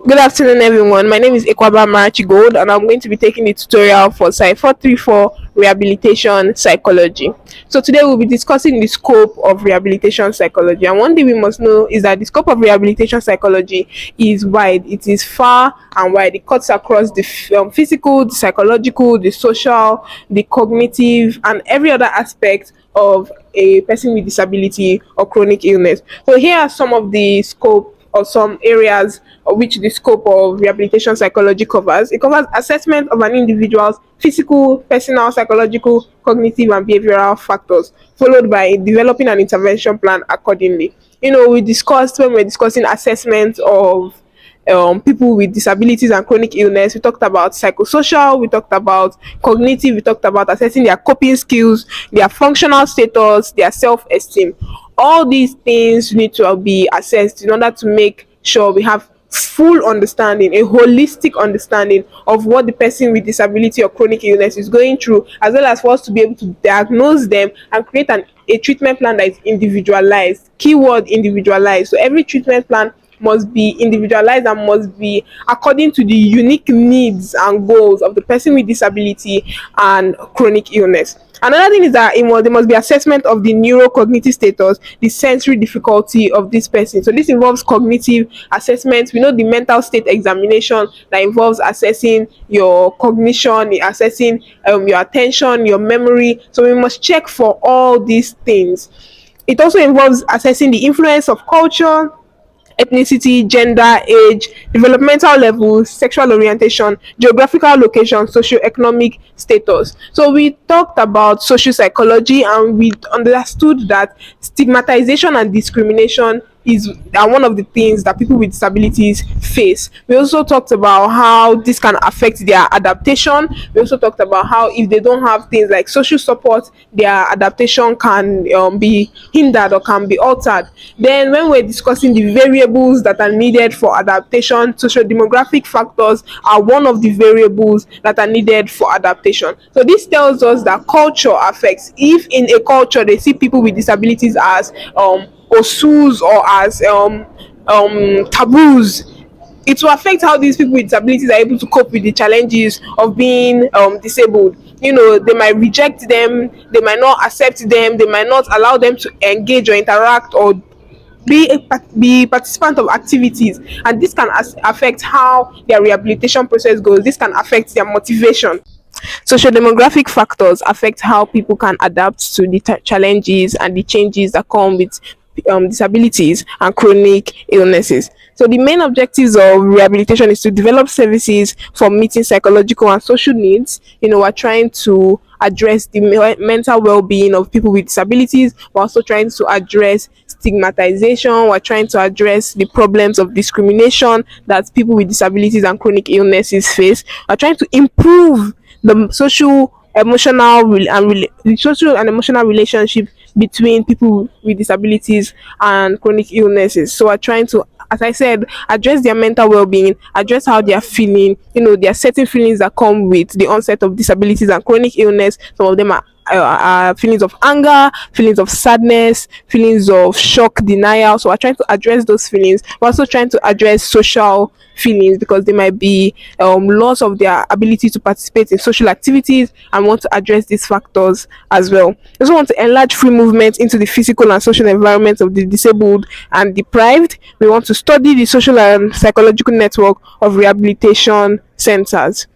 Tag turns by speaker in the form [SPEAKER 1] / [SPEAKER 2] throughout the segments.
[SPEAKER 1] Good afternoon, everyone. My name is Ekwaba Marachi Gold, and I'm going to be taking the tutorial for Site 434 Rehabilitation Psychology. So, today we'll be discussing the scope of rehabilitation psychology. And one thing we must know is that the scope of rehabilitation psychology is wide, it is far and wide. It cuts across the physical, the psychological, the social, the cognitive, and every other aspect of a person with disability or chronic illness. So, here are some of the scope or some areas of which the scope of rehabilitation psychology covers. It covers assessment of an individual's physical, personal, psychological, cognitive, and behavioral factors, followed by developing an intervention plan accordingly. We discussed when we we're discussing assessment of people with disabilities and chronic illness. We talked about psychosocial, we talked about cognitive, we talked about assessing their coping skills, their functional status, their self esteem. All these things need to be assessed in order to make sure we have full understanding, a holistic understanding of what the person with disability or chronic illness is going through, as well as for us to be able to diagnose them and create a treatment plan that is individualized. Keyword individualized. So every treatment plan must be individualized and must be according to the unique needs and goals of the person with disability and chronic illness. Another thing is that there must be assessment of the neurocognitive status, the sensory difficulty of this person. So this involves cognitive assessment. We know the mental state examination that involves assessing your cognition, assessing your attention, your memory. So we must check for all these things. It also involves assessing the influence of culture, ethnicity, gender, age, developmental levels, sexual orientation, geographical location, socioeconomic status. So we talked about social psychology and we understood that stigmatization and discrimination are one of the things that people with disabilities face. We also talked about how this can affect their adaptation. We also talked about how if they don't have things like social support, their adaptation can be hindered or can be altered. Then, when we're discussing the variables that are needed for adaptation, social demographic factors are one of the variables that are needed for adaptation. So, this tells us that culture affects. If in a culture they see people with disabilities as osus or as taboos, it will affect how these people with disabilities are able to cope with the challenges of being disabled. They might reject them, they might not accept them, they might not allow them to engage or interact or be participant of activities, and this can affect how their rehabilitation process goes. This can affect their motivation. Social demographic factors affect how people can adapt to the challenges and the changes that come with disabilities and chronic illnesses. So, the main objectives of rehabilitation is to develop services for meeting psychological and social needs. We're trying to address the mental well being of people with disabilities. We're also trying to address stigmatization. We're trying to address the problems of discrimination that people with disabilities and chronic illnesses face. We're trying to improve the social and emotional relationship between people with disabilities and chronic illnesses. So we're trying to, as I said, address their mental well-being, address how they are feeling. There are certain feelings that come with the onset of disabilities and chronic illness. Some of them are feelings of anger, feelings of sadness, feelings of shock, denial. So we're trying to address those feelings. We're also trying to address social feelings because they might be loss of their ability to participate in social activities, and want to address these factors as well. We also want to enlarge free movement into the physical and social environment of the disabled and deprived. We want to study the social and psychological network of rehabilitation centers.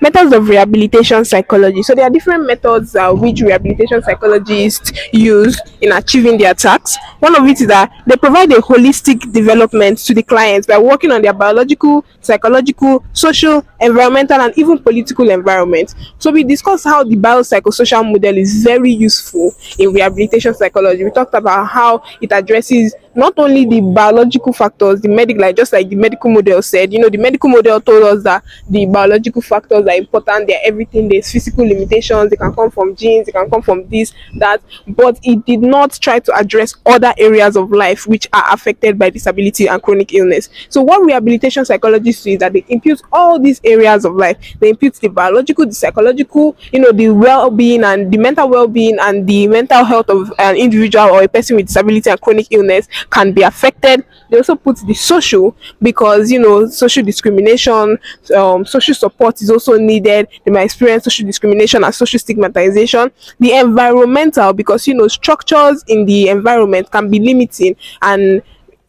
[SPEAKER 1] Methods of rehabilitation psychology. So there are different methods which rehabilitation psychologists use in achieving their tasks. One of it is that they provide a holistic development to the clients by working on their biological, psychological, social, environmental, and even political environment. So we discussed how the biopsychosocial model is very useful in rehabilitation psychology. We talked about how it addresses not only the biological factors, the medical, like just like the medical model said. The medical model told us that the biological factors are important, they're everything. There's physical limitations, they can come from genes, they can come from this, that, but it did not try to address other areas of life which are affected by disability and chronic illness. So what rehabilitation psychologists do is that they impute all these areas of life. They impute the biological, the psychological, the well-being and the mental well-being and the mental health of an individual or a person with disability and chronic illness, can be affected. They also put the social, because social discrimination, social support is also needed. They might experience social discrimination and social stigmatization. The environmental, because structures in the environment can be limiting and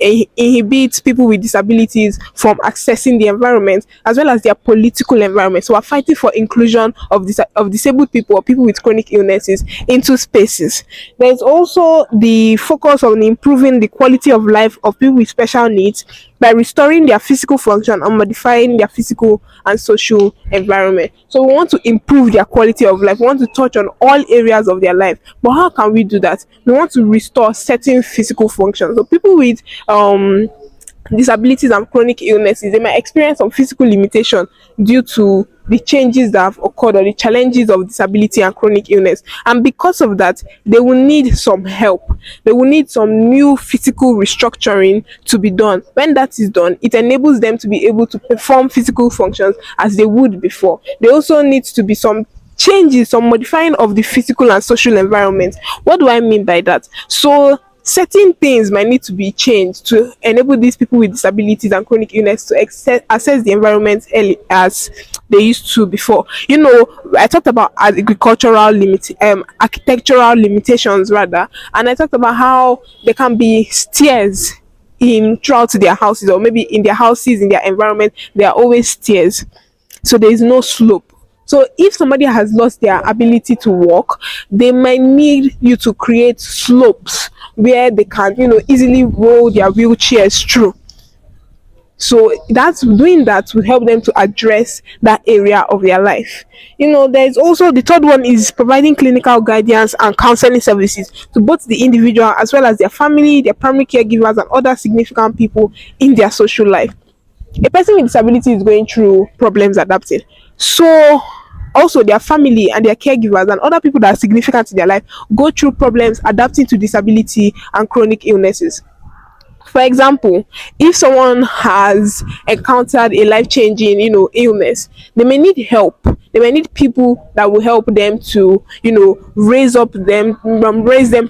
[SPEAKER 1] inhibits people with disabilities from accessing the environment, as well as their political environment. So we're fighting for inclusion of disabled people or people with chronic illnesses into spaces. There's also the focus on improving the quality of life of people with special needs by restoring their physical function and modifying their physical and social environment. So we want to improve their quality of life. We want to touch on all areas of their life. But how can we do that? We want to restore certain physical functions. So people with disabilities and chronic illnesses, they might experience some physical limitation due to the changes that have occurred or the challenges of disability and chronic illness. And because of that, they will need some help. They will need some new physical restructuring to be done. When that is done, it enables them to be able to perform physical functions as they would before. They also need to be some changes, some modifying of the physical and social environment. What do I mean by that? So certain things might need to be changed to enable these people with disabilities and chronic illness to access the environment early as they used to before. I talked about architectural limitations rather, and I talked about how there can be stairs in throughout their houses, or maybe in their houses, in their environment there are always stairs, so there is no slope. So if somebody has lost their ability to walk, they might need you to create slopes where they can, easily roll their wheelchairs through. So that's doing that will help them to address that area of their life. There's also the third one is providing clinical guidance and counseling services to both the individual as well as their family, their primary caregivers, and other significant people in their social life. A person with disability is going through problems adapting. So also their family and their caregivers and other people that are significant in their life go through problems adapting to disability and chronic illnesses. For example, if someone has encountered a life-changing illness, they may need help. They may need people that will help them to raise them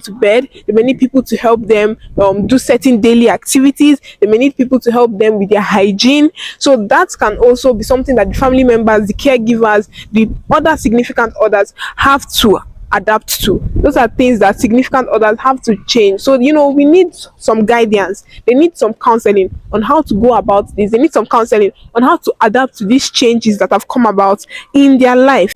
[SPEAKER 1] to bed. They may need people to help them do certain daily activities. They may need people to help them with their hygiene. So that can also be something that the family members, the caregivers, the other significant others have to adapt to. Those are things that significant others have to change. So we need some guidance. They need some counseling on how to go about this. They need some counseling on how to adapt to these changes that have come about in their life.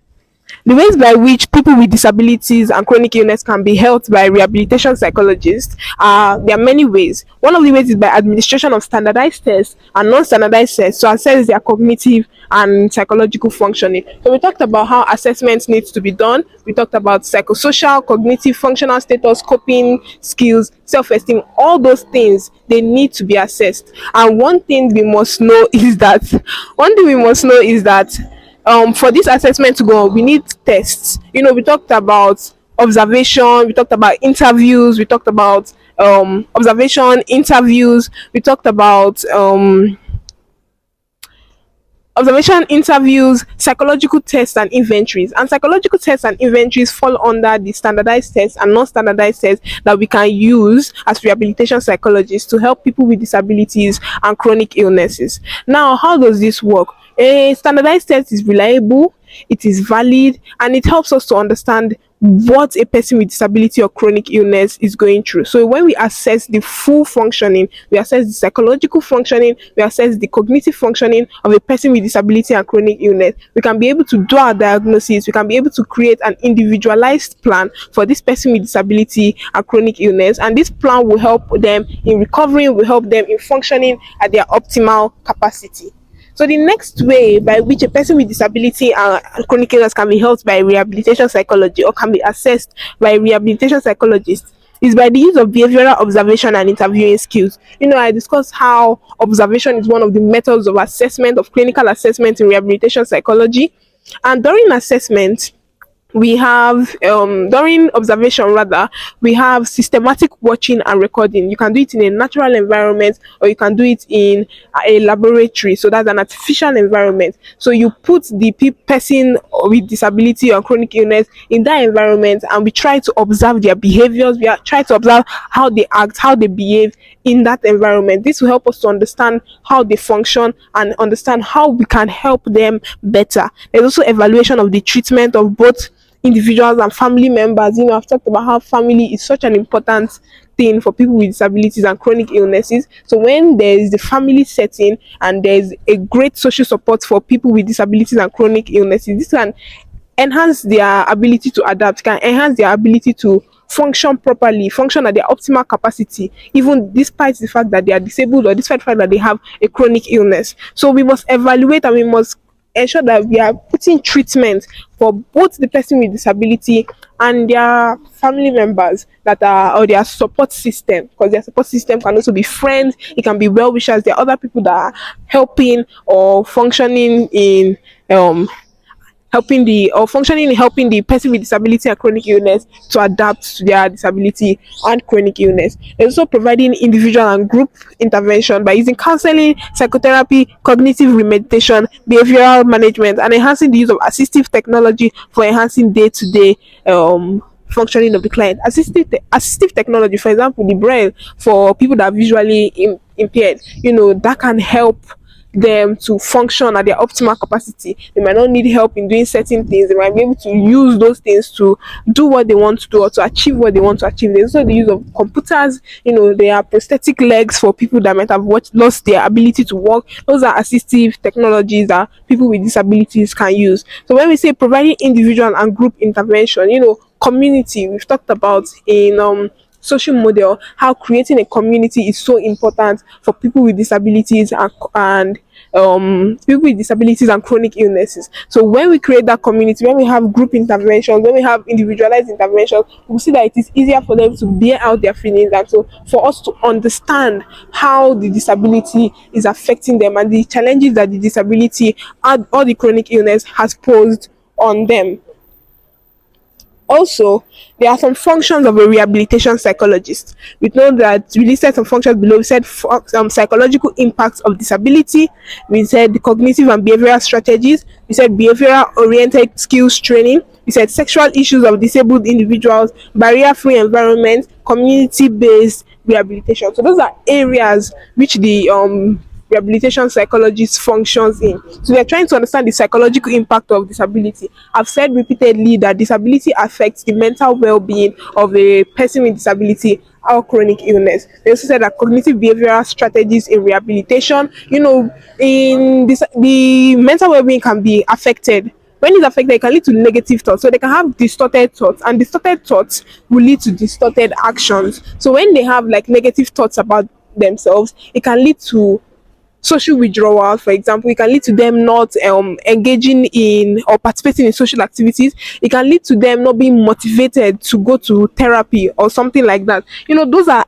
[SPEAKER 1] The ways by which people with disabilities and chronic illness can be helped by rehabilitation psychologists are there are many ways. One of the ways is by administration of standardized tests and non-standardized tests to assess their cognitive and psychological functioning. So we talked about how assessments needs to be done. We talked about psychosocial, cognitive, functional status, coping skills, self-esteem. All those things they need to be assessed. And one thing we must know is that for this assessment to go on, we need tests. We talked about observation, we talked about interviews, we talked about observation, interviews, we talked about observation, interviews, psychological tests, and inventories. And psychological tests and inventories fall under the standardized tests and non-standardized tests that we can use as rehabilitation psychologists to help people with disabilities and chronic illnesses. Now, how does this work? A standardized test is reliable, it is valid, and it helps us to understand what a person with disability or chronic illness is going through. So when we assess the full functioning, we assess the psychological functioning, we assess the cognitive functioning of a person with disability and chronic illness, we can be able to do our diagnosis, we can be able to create an individualized plan for this person with disability and chronic illness, and this plan will help them in recovering, will help them in functioning at their optimal capacity. So the next way by which a person with disability and chronic illness can be helped by rehabilitation psychology or can be assessed by rehabilitation psychologists is by the use of behavioral observation and interviewing skills. I discussed how observation is one of the methods of assessment, of clinical assessment in rehabilitation psychology. And during assessment, we have during observation rather, we have systematic watching and recording. You can do it in a natural environment or you can do it in a laboratory, so that's an artificial environment. So you put the person with disability or chronic illness in that environment, and we try to observe their behaviors. We try to observe how they act, how they behave in that environment. This will help us to understand how they function and understand how we can help them better. There's also evaluation of the treatment of both individuals and family members. I've talked about how family is such an important thing for people with disabilities and chronic illnesses. So when there is the family setting and there's a great social support for people with disabilities and chronic illnesses, this can enhance their ability to adapt, can enhance their ability to function properly, function at their optimal capacity, even despite the fact that they are disabled or despite the fact that they have a chronic illness. So we must evaluate and we must ensure that we are putting treatment for both the person with disability and their family members that are or their support system, because their support system can also be friends, it can be well wishers, there are other people that are helping or functioning in helping the or functioning in helping the person with disability and chronic illness to adapt to their disability and chronic illness. There's also providing individual and group intervention by using counseling, psychotherapy, cognitive remediation, behavioral management, and enhancing the use of assistive technology for enhancing day-to-day functioning of the client. Assistive technology, for example, the braille for people that are visually impaired, that can help them to function at their optimal capacity. They might not need help in doing certain things. They might be able to use those things to do what they want to do or to achieve what they want to achieve. There's also the use of computers. There are prosthetic legs for people that might have lost their ability to walk. Those are assistive technologies that people with disabilities can use. So when we say providing individual and group intervention, community, we've talked about in social model how creating a community is so important for people with disabilities and people with disabilities and chronic illnesses. So when we create that community, when we have group interventions, when we have individualized interventions, we see that it is easier for them to bear out their feelings, and so for us to understand how the disability is affecting them and the challenges that the disability and or the chronic illness has posed on them. Also, there are some functions of a rehabilitation psychologist. We know that we listed some functions below. We said psychological impacts of disability. We said the cognitive and behavioral strategies. We said behavioral oriented skills training. We said sexual issues of disabled individuals, barrier free environment, community based rehabilitation. So those are areas which the rehabilitation psychologist functions in. So they're trying to understand the psychological impact of disability. I've said repeatedly that disability affects the mental well-being of a person with disability or chronic illness. They also said that cognitive behavioral strategies in rehabilitation, in this, the mental well-being can be affected. When it's affected, it can lead to negative thoughts. So they can have distorted thoughts, and distorted thoughts will lead to distorted actions. So when they have like negative thoughts about themselves, it can lead to social withdrawal. For example, it can lead to them not engaging in or participating in social activities. It can lead to them not being motivated to go to therapy or something like that. Those are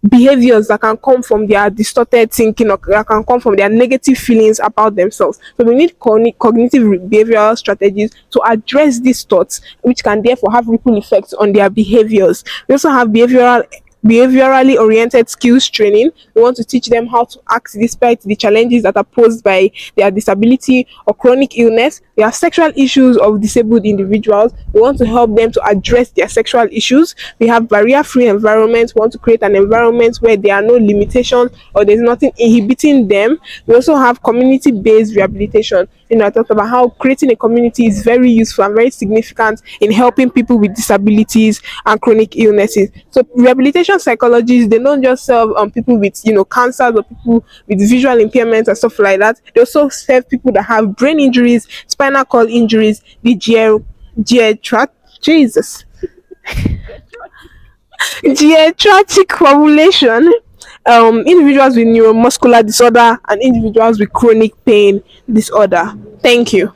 [SPEAKER 1] behaviors that can come from their distorted thinking or that can come from their negative feelings about themselves. So we need cognitive behavioral strategies to address these thoughts, which can therefore have ripple effects on their behaviors. We also have behaviorally oriented skills training. We want to teach them how to act despite the challenges that are posed by their disability or chronic illness. There are sexual issues of disabled individuals. We want to help them to address their sexual issues. We have barrier free environments. We want to create an environment where there are no limitations or there's nothing inhibiting them. We also have community based rehabilitation. I talked about how creating a community is very useful and very significant in helping people with disabilities and chronic illnesses. So rehabilitation psychologists, they don't just serve people with cancers or people with visual impairments and stuff like that. They also serve people that have brain injuries, spinal cord injuries, the Jesus geriatric population, individuals with neuromuscular disorder and individuals with chronic pain disorder. Thank you.